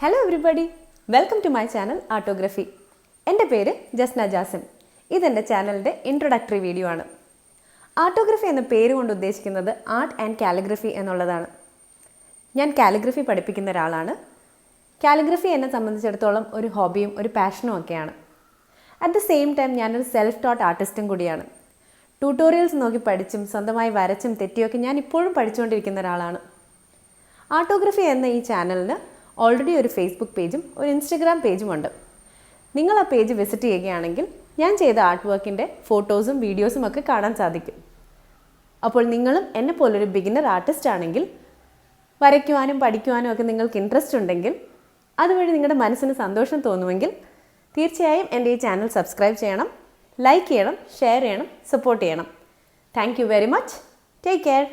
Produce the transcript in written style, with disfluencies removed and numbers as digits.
Hello everybody, welcome to my channel Artohgraphy. എൻ്റെ പേര് ജസ്ന ജാസിം. ഇതെൻ്റെ ചാനലിൻ്റെ ഇൻട്രൊഡക്ടറി വീഡിയോ ആണ്. ആർട്ടോഗ്രഫി എന്ന പേര് കൊണ്ട് ഉദ്ദേശിക്കുന്നത് ആർട്ട് ആൻഡ് കാലിഗ്രഫി എന്നുള്ളതാണ്. ഞാൻ കാലിഗ്രഫി പഠിപ്പിക്കുന്ന ഒരാളാണ്. കാലിഗ്രഫി എന്നെ സംബന്ധിച്ചിടത്തോളം ഒരു ഹോബിയും ഒരു പാഷനും ഒക്കെയാണ്. അറ്റ് ദ സെയിം ടൈം ഞാനൊരു സെൽഫ് ടോട്ട് ആർട്ടിസ്റ്റും കൂടിയാണ്. ട്യൂട്ടോറിയൽസ് നോക്കി പഠിച്ചും സ്വന്തമായി വരച്ചും തെറ്റിയൊക്കെ ഞാൻ ഇപ്പോഴും പഠിച്ചുകൊണ്ടിരിക്കുന്ന ഒരാളാണ്. ആർട്ടോഗ്രഫി എന്ന ഈ ചാനലിന് ഓൾറെഡി ഒരു ഫേസ്ബുക്ക് പേജും ഒരു ഇൻസ്റ്റഗ്രാം പേജും ഉണ്ട്. നിങ്ങൾ ആ പേജ് വിസിറ്റ് ചെയ്യുകയാണെങ്കിൽ ഞാൻ ചെയ്ത ആർട്ട് വർക്കിൻ്റെ ഫോട്ടോസും വീഡിയോസും ഒക്കെ കാണാൻ സാധിക്കും. അപ്പോൾ നിങ്ങളും എന്നെ പോലൊരു ബിഗിനർ ആർട്ടിസ്റ്റ് ആണെങ്കിൽ, വരയ്ക്കുവാനും പഠിക്കുവാനും ഒക്കെ നിങ്ങൾക്ക് ഇൻട്രസ്റ്റ് ഉണ്ടെങ്കിൽ, അതുവഴി നിങ്ങളുടെ മനസ്സിന് സന്തോഷം തോന്നുമെങ്കിൽ തീർച്ചയായും എൻ്റെ ഈ ചാനൽ സബ്സ്ക്രൈബ് ചെയ്യണം, ലൈക്ക് ചെയ്യണം, ഷെയർ ചെയ്യണം, സപ്പോർട്ട് ചെയ്യണം. Thank you very much. Take care.